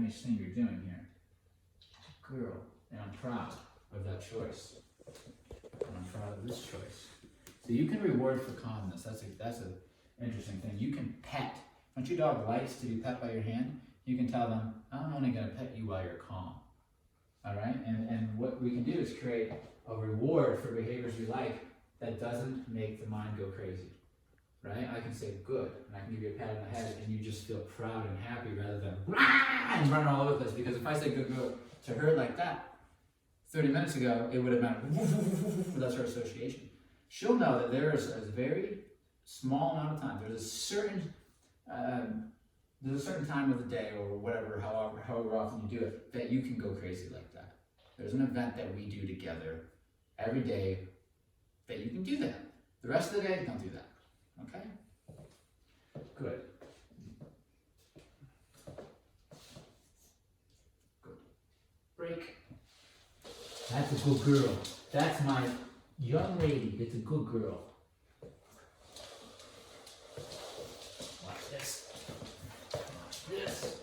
nice thing you're doing here. Girl, and I'm proud of that choice. And I'm proud of this choice. So you can reward for calmness. That's an interesting thing. You can pet. Once your dog likes to be pet by your hand, you can tell them, I'm only going to pet you while you're calm. All right? And what we can do is create a reward for behaviors we like that doesn't make the mind go crazy. Right? I can say good, and I can give you a pat on the head, and you just feel proud and happy rather than and running all over the place. Because if I say good girl to her like that, 30 minutes ago, it would have been that's her association. She'll know that there is a very small amount of time. There's a certain time of the day or whatever, however often you do it, that you can go crazy like that. There's an event that we do together every day that you can do that. The rest of the day, don't do that. Okay? Good. Good. Break. That's a good girl. That's my young lady. It's a good girl. Watch this. Watch this.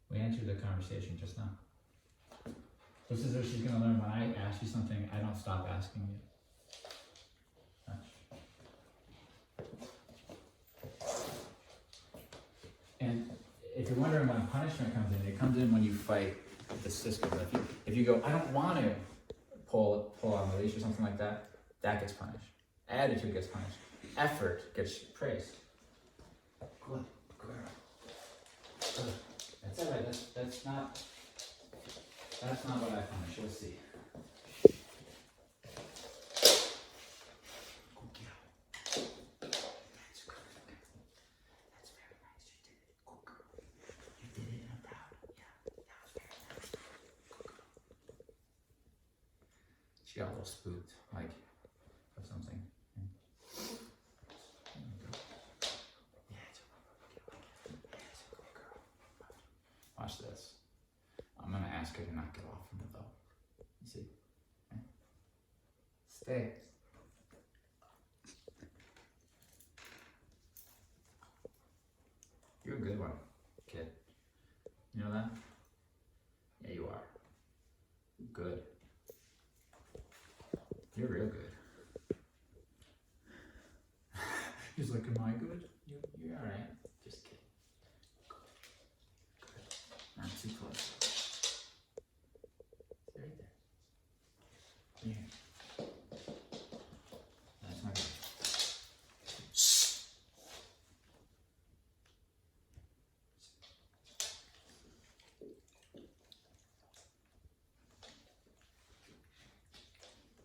We answered the conversation just now. This is what she's going to learn. When I ask you something, I don't stop asking you. And if you're wondering when punishment comes in, it comes in when you fight the system. If you go, I don't want to pull on the leash or something like that, that gets punished. Attitude gets punished. Effort gets praised. Good girl. Good. That's all right. That's not what I punish. You'll see. Good girl. That's good. That's very nice. You did it. Good girl. You did it, and I'm proud. Yeah, that was very nice. Good girl. She got a little spooked, like of something. Watch this. I'm going to ask her to not get off from the boat. You see? Okay. Stay. You're a good one, kid. You know that? Yeah, you are. Good. You're real good. He's like, am I good? You're all right. Just kidding. Not too close. It's right there. Here. That's my good. Shh.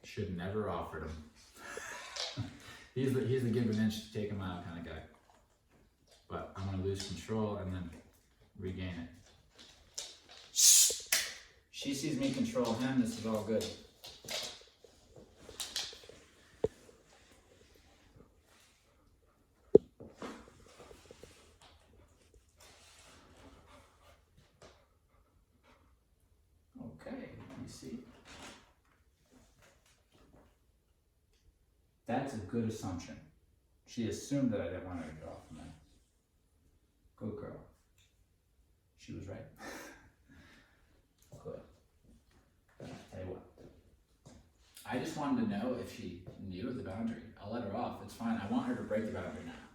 Should never offered him. He's the give an inch, take him out kind of guy. But I'm gonna lose control and then regain it. She sees me control him, this is all good. Okay, you see? That's a good assumption. She assumed that I didn't want her to get off of me. Good girl. She was right. Good. Tell you what. I just wanted to know if she knew the boundary. I'll let her off. It's fine. I want her to break the boundary now.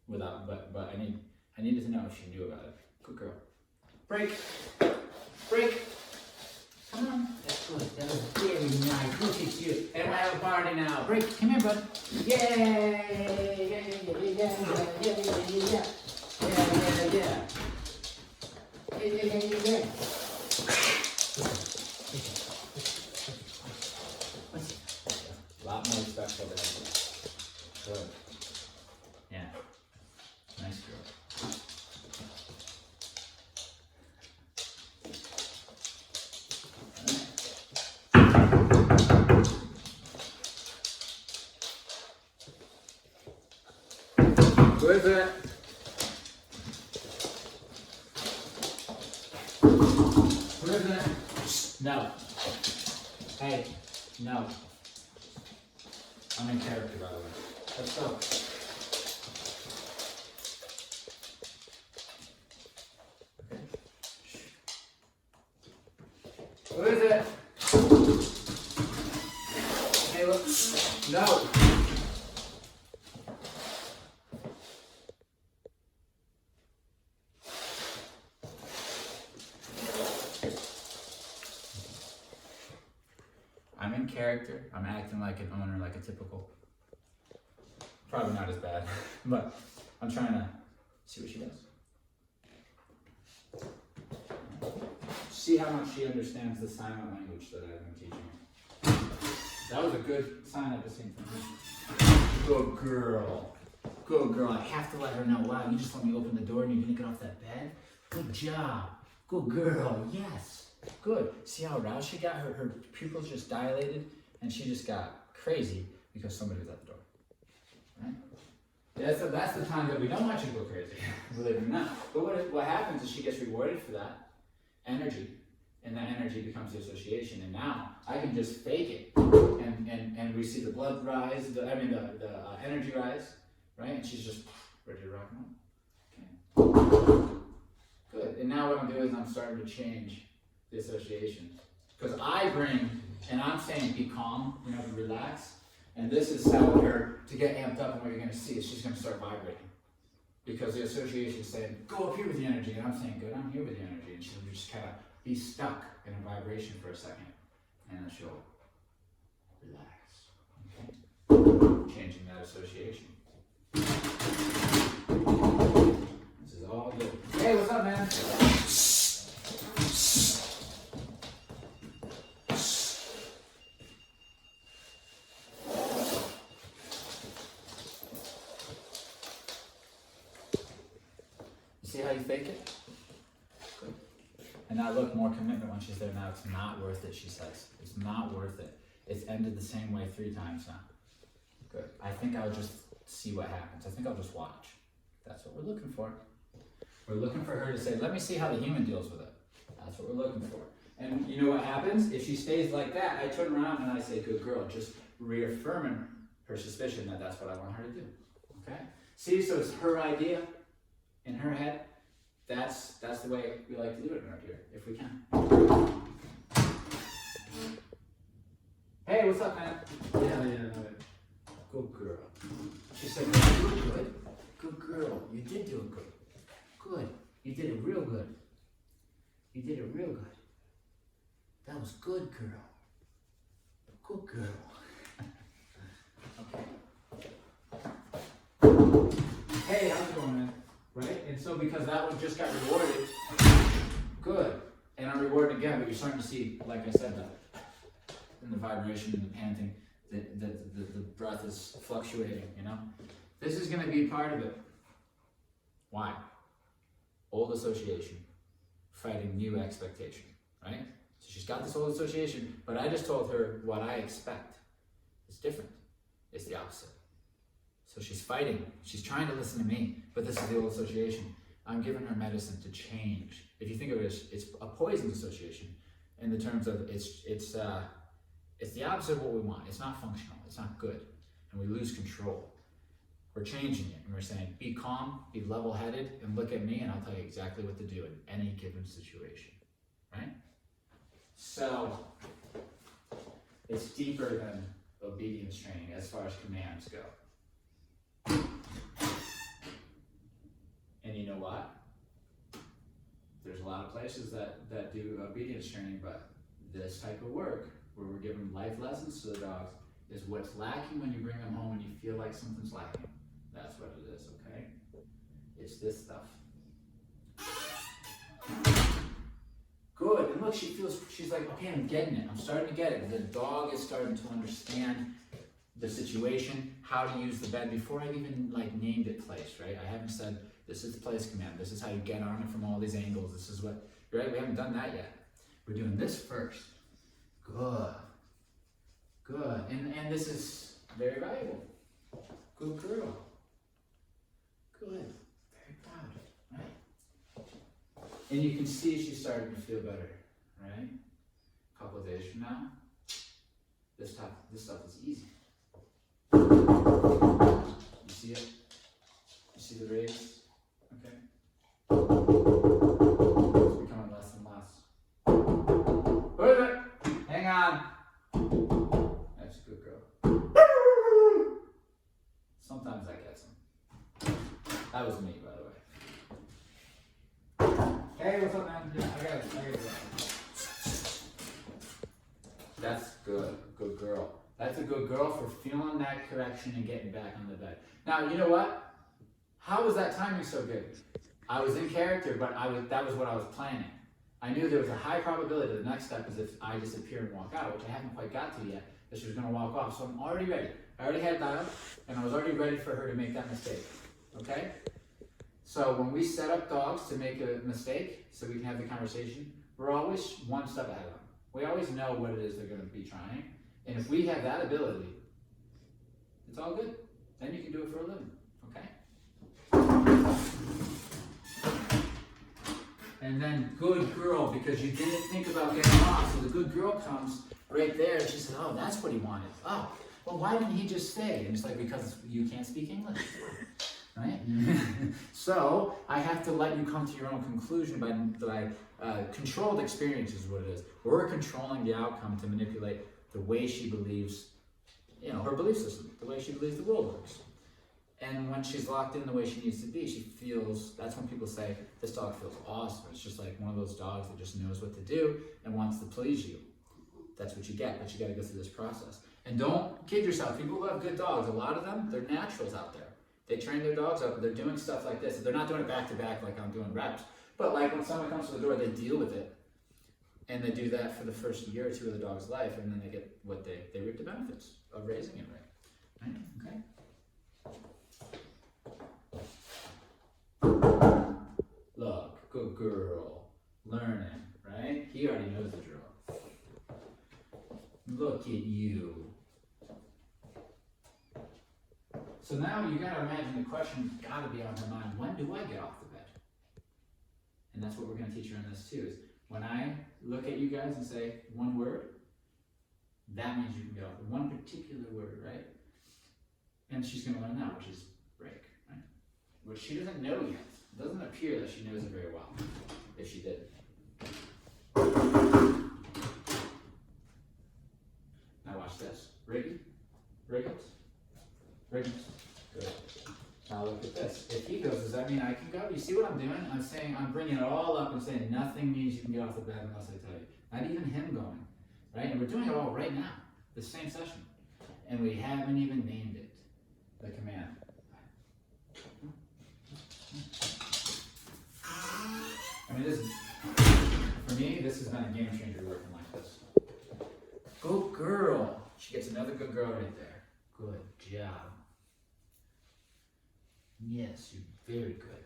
But I needed to know if she knew about it. Good girl. Break. Break. Come on. That's good. That was very nice. Look at you. And we have a party now. Break. Come here, bud. Yay! Yeah. A lot more respect over there. Good. Yeah. Nice girl. Who is it? Who is it? No. Hey, no. I'm in character, by the way. Let's go. Who is it? Hey, look. No. I'm in character. I'm acting like an owner, like a typical. Probably not as bad, but I'm trying to see what she does. See how much she understands the silent language that I've been teaching her. That was a good sign at the same time. Good girl. Good girl. I have to let her know. Wow, you just let me open the door and you didn't get off that bed? Good job. Good girl. Yes. Good. See how aroused she got? Her pupils just dilated and she just got crazy because somebody was at the door. Right? Yeah, so that's the time that we don't want you to go crazy, believe it or not. But what happens is she gets rewarded for that energy, and that energy becomes the association. And now I can just fake it, and we see the blood rise, the energy rise, right? And she's just ready to rock and roll. Okay. Good. And now what I'm doing is I'm starting to change the association, because I bring, and I'm saying be calm, relax. And this is how her, to get amped up, and what you're going to see is she's going to start vibrating. Because the association is saying, go up here with the energy. And I'm saying, good, I'm here with the energy. And she'll just kind of be stuck in a vibration for a second. And then she'll relax. Okay? Changing that association. This is all good. Hey, what's up, man? See how you fake it? Good. And now look, more commitment when she's there. Now it's not worth it, she says. It's not worth it. It's ended the same way 3 times now. Good. I think I'll just see what happens. I think I'll just watch. That's what we're looking for. We're looking for her to say, let me see how the human deals with it. That's what we're looking for. And you know what happens? If she stays like that, I turn around and I say, good girl, just reaffirming her suspicion that that's what I want her to do. Okay? See, so it's her idea. In her head, that's the way we like to do it right here, if we can. Hey, what's up, man? Yeah. Good girl. She said, good. Good girl. You did do it good. Good. You did it real good. You did it real good. That was good, girl. Good girl. Okay. Hey, how's it going, man? Right? And so because that one just got rewarded, good. And I'm rewarded again, but you're starting to see, like I said, in the vibration and the panting, the breath is fluctuating, This is going to be part of it. Why? Old association, fighting new expectation, right? So she's got this old association, but I just told her what I expect. It's different. It's the opposite. So she's fighting. She's trying to listen to me, but this is the old association. I'm giving her medicine to change. If you think of it as it's a poison association, in the terms of it's the opposite of what we want. It's not functional. It's not good, and we lose control. We're changing it, and we're saying, be calm, be level-headed, and look at me, and I'll tell you exactly what to do in any given situation, right? So it's deeper than obedience training as far as commands go. And you know what? There's a lot of places that do obedience training, but this type of work, where we're giving life lessons to the dogs, is what's lacking when you bring them home and you feel like something's lacking. That's what it is, okay? It's this stuff. Good. And look, she's like, okay, I'm getting it. I'm starting to get it. The dog is starting to understand the situation, how to use the bed before I've even named it place, right? I haven't said, this is the place command. This is how you get on it from all these angles. This is what, right? We haven't done that yet. We're doing this first. Good. And this is very valuable. Good girl. And you can see she's starting to feel better, right? A couple of days from now, this stuff is easy. You see it? You see the rays? Okay. It's becoming less and less. Wait a minute. Hang on. That's a good girl. Sometimes that gets him. That was me, by the way. Hey, what's up, man? Yeah, I got it. That's good. Good girl. That's a good girl for feeling that correction and getting back on the bed. Now, you know what? How was that timing so good? I was in character, but that was what I was planning. I knew there was a high probability the next step is if I disappear and walk out, which I haven't quite got to yet, that she was going to walk off. So I'm already ready. I already had that up, and I was already ready for her to make that mistake. Okay? So when we set up dogs to make a mistake, so we can have the conversation, we're always one step ahead of them. We always know what it is they're going to be trying. And if we have that ability, it's all good. Then you can do it for a living. Okay? And then good girl, because you didn't think about getting off. So the good girl comes right there, and she said, oh, that's what he wanted. Oh, well, why didn't he just stay? And it's like, because you can't speak English. Right? So I have to let you come to your own conclusion by controlled experience is what it is. We're controlling the outcome to manipulate the way she believes, her belief system, the way she believes the world works. And when she's locked in the way she needs to be, she feels, that's when people say, this dog feels awesome. It's just like one of those dogs that just knows what to do and wants to please you. That's what you get, but you got to go through this process. And don't kid yourself. People who have good dogs, a lot of them, they're naturals out there. They train their dogs up, and they're doing stuff like this. They're not doing it back to back like I'm doing reps, but like when someone comes to the door, they deal with it. And they do that for the first year or two of the dog's life, and then they get what they reap the benefits of raising it right. Okay? Look, good girl, learning, right? He already knows the drill. Look at you. So now you gotta imagine the question's gotta be on her mind, when do I get off the bed? And that's what we're gonna teach her in this too, is when I look at you guys and say one word, that means you can get off. One particular word, right? And she's gonna learn that, which is break, right? Which she doesn't know yet. It doesn't appear that she knows it very well, if she did. Now watch this. Riggins. Good. Now look at this. If he goes, does that mean I can go? You see what I'm doing? I'm saying, I'm bringing it all up and saying nothing means you can get off the bed unless I tell you. Not even him going, right? And we're doing it all right now, the same session. And we haven't even named it, the command. I mean, for me, this has been a game changer working like this. Good girl. She gets another good girl right there. Good job. Yes, you're very good.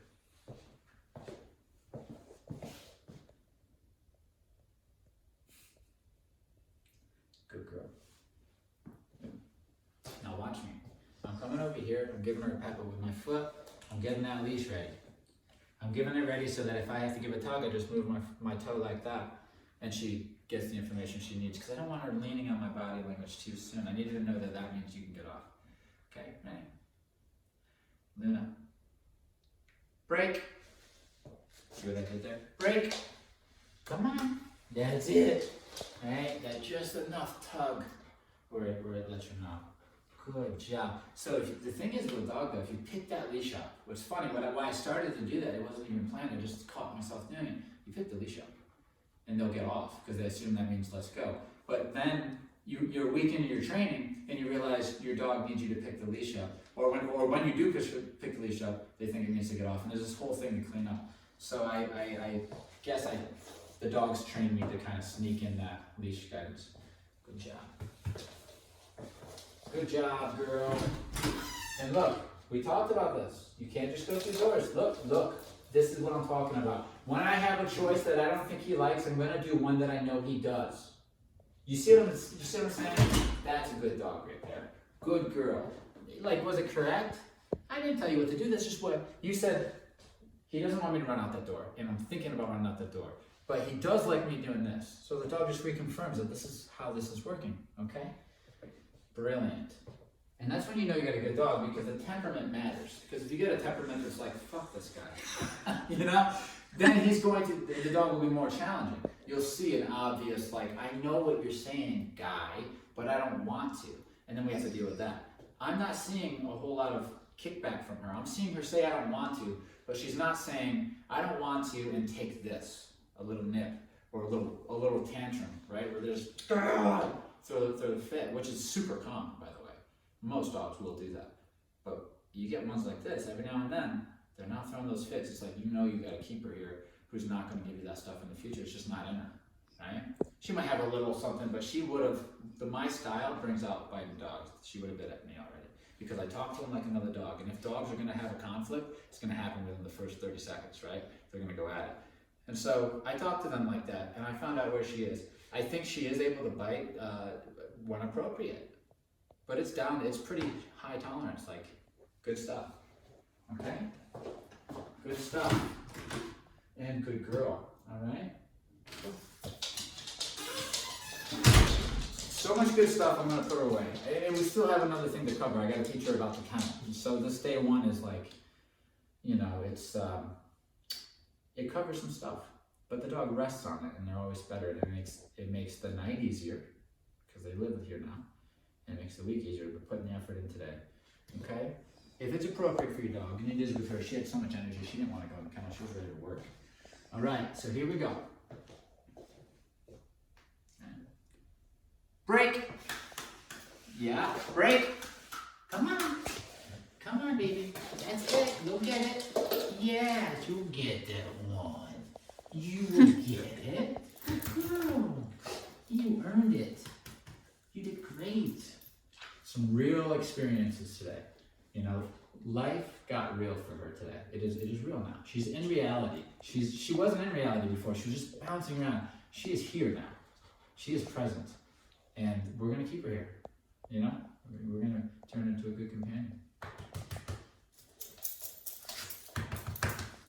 Good girl. Now watch me. I'm coming over here, I'm giving her a pepper with my foot, I'm getting that leash ready. I'm giving it ready so that if I have to give a tug, I just move my toe like that, and she gets the information she needs, because I don't want her leaning on my body language too soon. I need her to know that that means you can get off. Okay, ready? Luna. Break. See what I did there? Break. Come on. That's it. Right? That's just enough tug where it lets you know. Good job. So the thing is with a dog though, if you pick that leash up, what's funny, why I started to do that, it wasn't even planned, I just caught myself doing it. You pick the leash up and they'll get off because they assume that means let's go. But then you're a week into your training and you realize your dog needs you to pick the leash up. Or when you do pick the leash up, they think it needs to get off. And there's this whole thing to clean up. So I guess the dogs trained me to kind of sneak in that leash guidance. Good job. Good job, girl. And look, we talked about this. You can't just go through doors. Look. This is what I'm talking about. When I have a choice that I don't think he likes, I'm gonna do one that I know he does. You see what I'm saying? That's a good dog right there. Good girl. Like, was it correct? I didn't tell you what to do. That's just what you said. He doesn't want me to run out that door, and I'm thinking about running out that door. But he does like me doing this. So the dog just reconfirms that this is how this is working, okay? Brilliant. And that's when you know you got a good dog, because the temperament matters. Because if you get a temperament that's like, fuck this guy, you know, then the dog will be more challenging. You'll see an obvious, like, I know what you're saying, guy, but I don't want to. And then we have to deal with that. I'm not seeing a whole lot of kickback from her. I'm seeing her say, I don't want to, but she's not saying, I don't want to, and take this, a little nip, or a little tantrum, right? Where there's, throw the fit, which is super common, by the way. Most dogs will do that. But you get ones like this, every now and then, they're not throwing those fits. It's like, you know you got a keeper here who's not going to give you that stuff in the future. It's just not in her, right? She might have a little something, but she would have, my style brings out biting dogs. She would have bit at me already. Because I talk to them like another dog. And if dogs are going to have a conflict, it's going to happen within the first 30 seconds, right? They're going to go at it. And so I talk to them like that, and I found out where she is. I think she is able to bite when appropriate. But it's pretty high tolerance, like good stuff. Okay? Good stuff. And good girl, all right? So much good stuff I'm gonna put her away. And we still have another thing to cover. I gotta teach her about the kennel. So this day one is like, you know, it covers some stuff, but the dog rests on it and they're always better. And it makes the night easier because they live here now. And it makes the week easier, but putting the effort in today, okay? If it's appropriate for your dog, and it is with her, she had so much energy, she didn't want to go in the kennel, she was ready to work. All right, so here we go. Break. Yeah, break. Come on. Come on, baby. That's it. You'll get it. Yes, you'll get that one. You will get it. Girl, you earned it. You did great. Some real experiences today. You know, life got real for her today. It is real now. She's in reality. She wasn't in reality before. She was just bouncing around. She is here now. She is present. And we're going to keep her here, you know? We're going to turn her into a good companion.